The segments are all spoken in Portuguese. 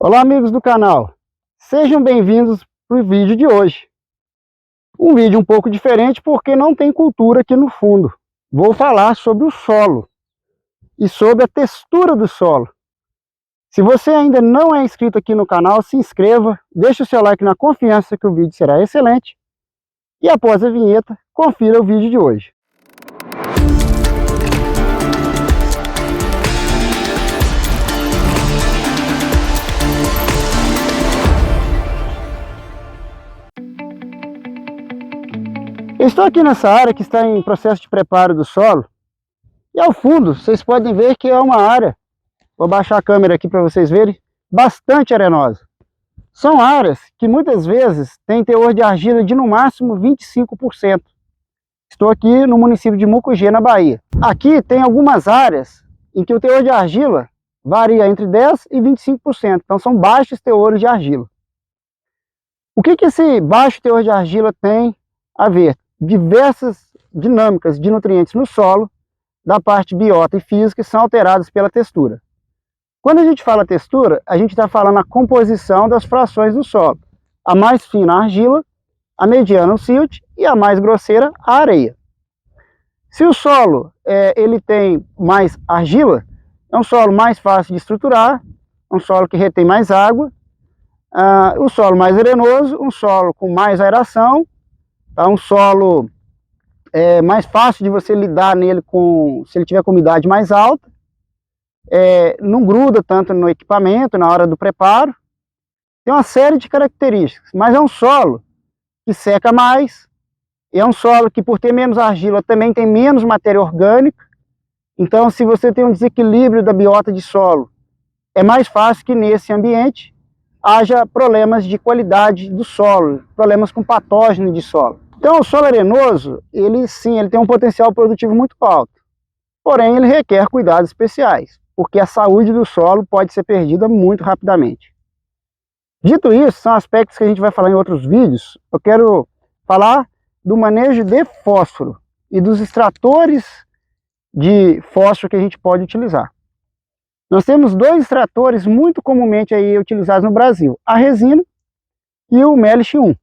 Olá, amigos do canal, sejam bem-vindos para o vídeo de hoje. Um vídeo um pouco diferente porque não tem cultura aqui no fundo. Vou falar sobre o solo e sobre a textura do solo. Se você ainda não é inscrito aqui no canal, se inscreva, deixe o seu like na confiança que o vídeo será excelente e após a vinheta, confira o vídeo de hoje. Eu estou aqui nessa área que está em processo de preparo do solo e ao fundo vocês podem ver que é uma área, vou baixar a câmera aqui para vocês verem, bastante arenosa. São áreas que muitas vezes têm teor de argila de no máximo 25%. Estou aqui no município de Mucugê, na Bahia. Aqui tem algumas áreas em que o teor de argila varia entre 10% e 25%, então são baixos teores de argila. O que esse baixo teor de argila tem a ver? Diversas dinâmicas de nutrientes no solo, da parte biota e física, são alteradas pela textura. Quando a gente fala textura, a gente está falando a composição das frações do solo. A mais fina, a argila, a mediana, o silt, e a mais grosseira, a areia. Se o solo ele tem mais argila, é um solo mais fácil de estruturar, um solo que retém mais água, um solo mais arenoso, um solo com mais aeração, tá? Um solo mais fácil de você lidar nele se ele tiver com umidade mais alta, não gruda tanto no equipamento na hora do preparo, tem uma série de características, mas é um solo que seca mais, é um solo que, por ter menos argila, também tem menos matéria orgânica. Então, se você tem um desequilíbrio da biota de solo, é mais fácil que nesse ambiente haja problemas de qualidade do solo, problemas com patógeno de solo. Então, o solo arenoso, ele tem um potencial produtivo muito alto, porém ele requer cuidados especiais, porque a saúde do solo pode ser perdida muito rapidamente. Dito isso, são aspectos que a gente vai falar em outros vídeos. Eu quero falar do manejo de fósforo e dos extratores de fósforo que a gente pode utilizar. Nós temos dois extratores muito comumente aí utilizados no Brasil, a resina e o MELIX1.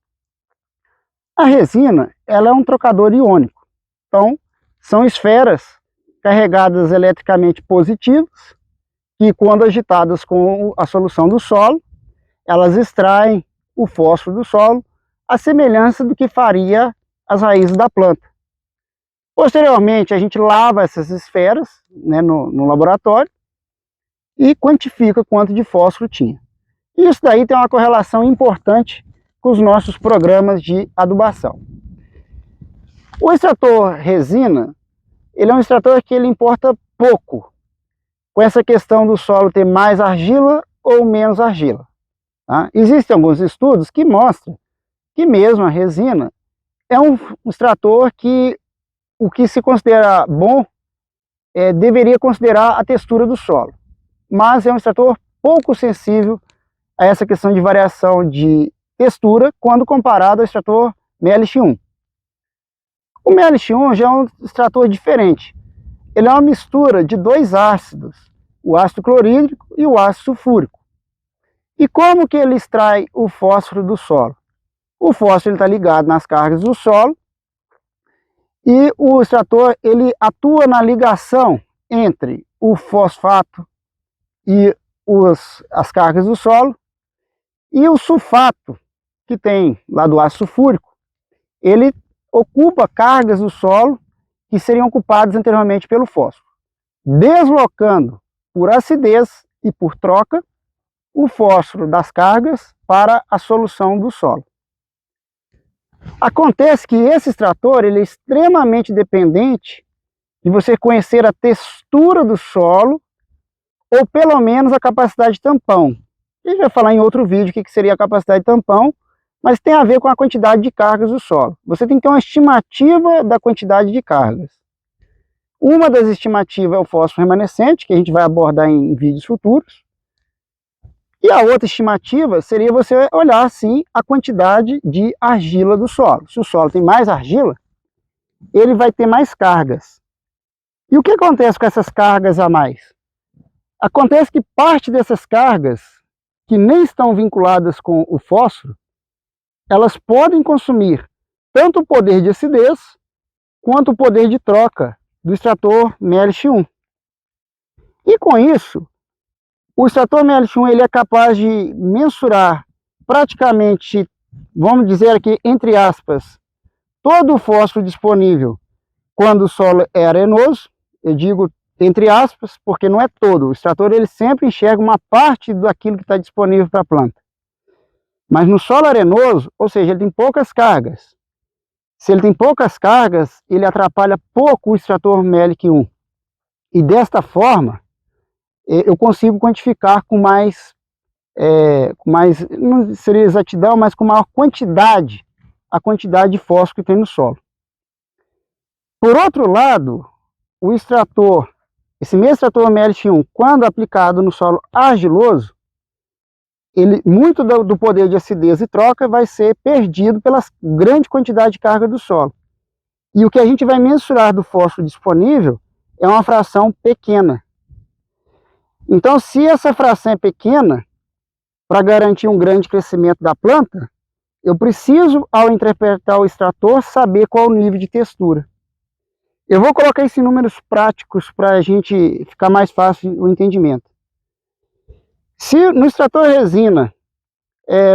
A resina, ela é um trocador iônico, então são esferas carregadas eletricamente positivas, que quando agitadas com a solução do solo, elas extraem o fósforo do solo, a semelhança do que faria as raízes da planta. Posteriormente, a gente lava essas esferas, né, no laboratório e quantifica quanto de fósforo tinha. E isso daí tem uma correlação importante com os nossos programas de adubação. O extrator resina, ele é um extrator que ele importa pouco com essa questão do solo ter mais argila ou menos argila. Tá? Existem alguns estudos que mostram que mesmo a resina é um extrator que o que se considera bom deveria considerar a textura do solo, mas é um extrator pouco sensível a essa questão de variação de textura quando comparado ao extrator MELIX1. O MELIX1 já é um extrator diferente. Ele é uma mistura de dois ácidos, o ácido clorídrico e o ácido sulfúrico. E como que ele extrai o fósforo do solo? O fósforo está ligado nas cargas do solo e o extrator ele atua na ligação entre o fosfato e as cargas do solo, e o sulfato que tem lá do ácido sulfúrico, ele ocupa cargas do solo que seriam ocupadas anteriormente pelo fósforo, deslocando por acidez e por troca o fósforo das cargas para a solução do solo. Acontece que esse extrator ele é extremamente dependente de você conhecer a textura do solo ou pelo menos a capacidade de tampão. A gente vai falar em outro vídeo o que seria a capacidade de tampão, mas tem a ver com a quantidade de cargas do solo. Você tem que ter uma estimativa da quantidade de cargas. Uma das estimativas é o fósforo remanescente, que a gente vai abordar em vídeos futuros. E a outra estimativa seria você olhar, sim, a quantidade de argila do solo. Se o solo tem mais argila, ele vai ter mais cargas. E o que acontece com essas cargas a mais? Acontece que parte dessas cargas que nem estão vinculadas com o fósforo, elas podem consumir tanto o poder de acidez quanto o poder de troca do extrator MELIX1. E com isso, o extrator MELIX1 ele é capaz de mensurar praticamente, vamos dizer aqui, entre aspas, todo o fósforo disponível quando o solo é arenoso. Eu digo entre aspas, porque não é todo. O extrator ele sempre enxerga uma parte daquilo que está disponível para a planta. Mas no solo arenoso, ou seja, ele tem poucas cargas. Se ele tem poucas cargas, ele atrapalha pouco o extrator MELIX1. E desta forma, eu consigo quantificar com mais, não seria exatidão, mas com maior quantidade, a quantidade de fósforo que tem no solo. Por outro lado, o extrator, esse mesmo extrator MELIX1, quando aplicado no solo argiloso, muito do poder de acidez e troca vai ser perdido pela grande quantidade de carga do solo. E o que a gente vai mensurar do fósforo disponível é uma fração pequena. Então, se essa fração é pequena, para garantir um grande crescimento da planta, eu preciso, ao interpretar o extrator, saber qual o nível de textura. Eu vou colocar isso em números práticos para a gente ficar mais fácil o entendimento. Se no extrator resina,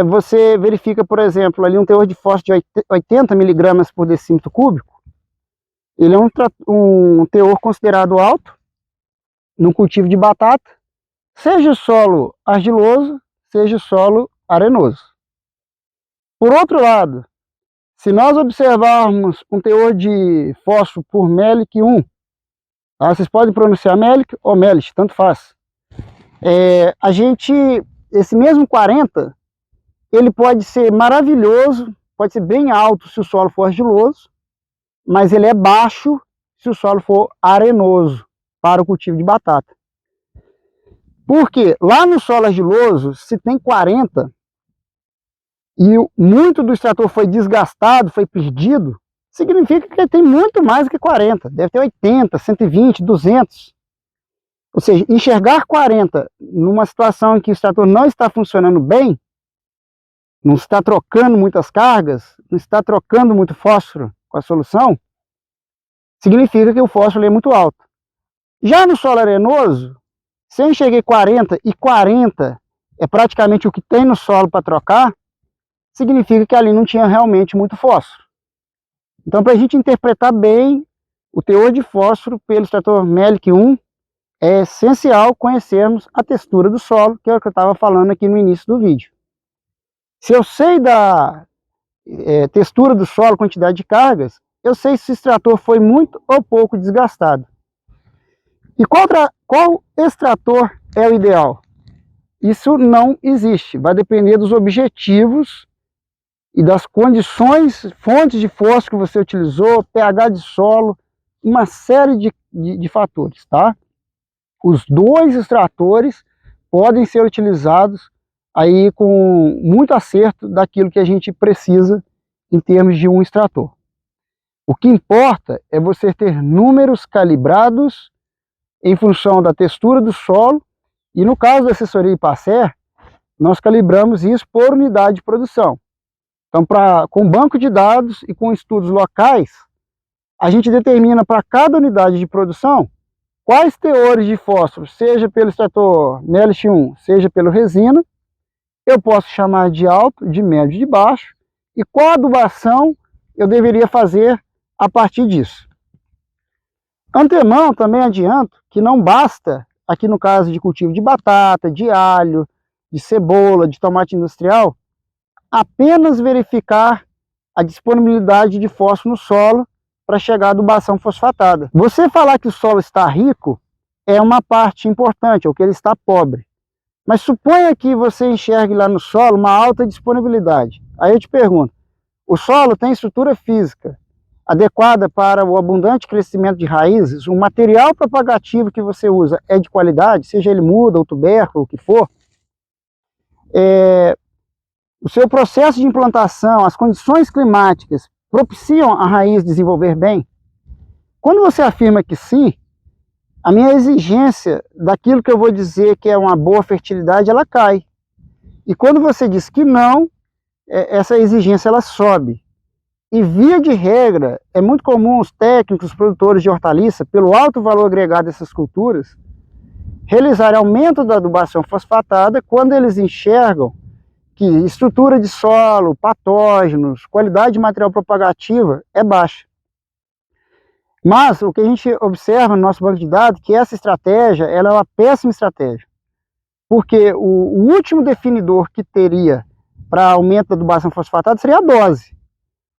você verifica, por exemplo, ali um teor de fósforo de 80 mg por decímetro cúbico, ele é um teor considerado alto no cultivo de batata, seja o solo argiloso, seja o solo arenoso. Por outro lado, se nós observarmos um teor de fósforo por MELIX1, tá? Vocês podem pronunciar MELIX ou MELIX, tanto faz. Esse mesmo 40, ele pode ser maravilhoso, pode ser bem alto se o solo for argiloso, mas ele é baixo se o solo for arenoso para o cultivo de batata. Porque lá no solo argiloso, se tem 40, e muito do extrator foi desgastado, foi perdido, significa que tem muito mais do que 40, deve ter 80, 120, 200. Ou seja, enxergar 40 numa situação em que o extrator não está funcionando bem, não está trocando muitas cargas, não está trocando muito fósforo com a solução, significa que o fósforo é muito alto. Já no solo arenoso, se eu enxerguei 40 e 40 é praticamente o que tem no solo para trocar, significa que ali não tinha realmente muito fósforo. Então, para a gente interpretar bem o teor de fósforo pelo extrator MELIX1, é essencial conhecermos a textura do solo, que é o que eu estava falando aqui no início do vídeo. Se eu sei da textura do solo, quantidade de cargas, eu sei se o extrator foi muito ou pouco desgastado. E qual extrator é o ideal? Isso não existe, vai depender dos objetivos e das condições, fontes de fósforo que você utilizou, pH de solo, uma série de fatores, tá? Os dois extratores podem ser utilizados aí com muito acerto daquilo que a gente precisa em termos de um extrator. O que importa é você ter números calibrados em função da textura do solo, e no caso da assessoria IPACER, nós calibramos isso por unidade de produção. Então, com banco de dados e com estudos locais, a gente determina para cada unidade de produção quais teores de fósforo, seja pelo extrator MELIX1, seja pelo resina, eu posso chamar de alto, de médio e de baixo, e qual adubação eu deveria fazer a partir disso. Antemão, também adianto que não basta, aqui no caso de cultivo de batata, de alho, de cebola, de tomate industrial, apenas verificar a disponibilidade de fósforo no solo para chegar à adubação fosfatada. Você falar que o solo está rico é uma parte importante, ou que ele está pobre. Mas suponha que você enxergue lá no solo uma alta disponibilidade. Aí eu te pergunto, o solo tem estrutura física adequada para o abundante crescimento de raízes? O material propagativo que você usa é de qualidade, seja ele muda ou tubérculo, o que for? O seu processo de implantação, as condições climáticas propiciam a raiz desenvolver bem? Quando você afirma que sim, a minha exigência daquilo que eu vou dizer que é uma boa fertilidade, ela cai. E quando você diz que não, essa exigência ela sobe. E via de regra, é muito comum os técnicos, os produtores de hortaliça, pelo alto valor agregado dessas culturas, realizarem aumento da adubação fosfatada quando eles enxergam que estrutura de solo, patógenos, qualidade de material propagativa é baixa. Mas o que a gente observa no nosso banco de dados é que essa estratégia ela é uma péssima estratégia. Porque o último definidor que teria para aumento da adubação fosfatada seria a dose.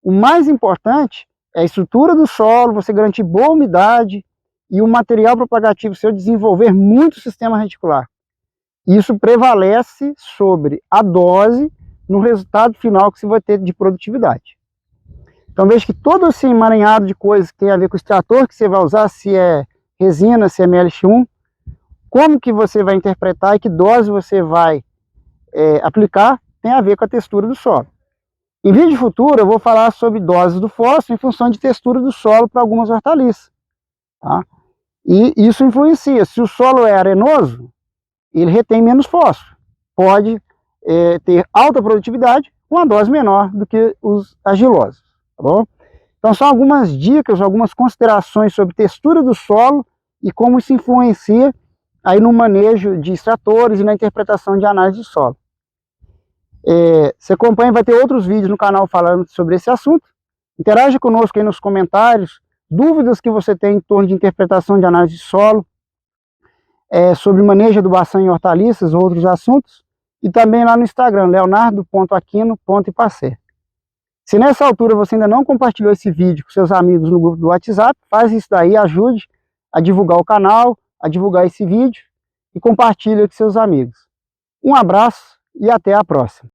O mais importante é a estrutura do solo, você garantir boa umidade e o material propagativo seu desenvolver muito sistema reticular. Isso prevalece sobre a dose no resultado final que você vai ter de produtividade. Então veja que todo esse emaranhado de coisas que tem a ver com o extrator que você vai usar, se é resina, se é MLX1, como que você vai interpretar e que dose você vai aplicar, tem a ver com a textura do solo. Em vídeo futuro eu vou falar sobre doses do fósforo em função de textura do solo para algumas hortaliças. Tá? E isso influencia. Se o solo é arenoso, ele retém menos fósforo. Pode ter alta produtividade com uma dose menor do que os argilosos. Tá bom? Então são algumas dicas, algumas considerações sobre textura do solo e como isso influencia aí no manejo de extratores e na interpretação de análise de solo. Você acompanha, vai ter outros vídeos no canal falando sobre esse assunto. Interaja conosco aí nos comentários, dúvidas que você tem em torno de interpretação de análise de solo, sobre manejo de adubação em hortaliças, outros assuntos, e também lá no Instagram, leonardo.aquino.ipacer. Se nessa altura você ainda não compartilhou esse vídeo com seus amigos no grupo do WhatsApp, faz isso daí, ajude a divulgar o canal, a divulgar esse vídeo e compartilhe com seus amigos. Um abraço e até a próxima.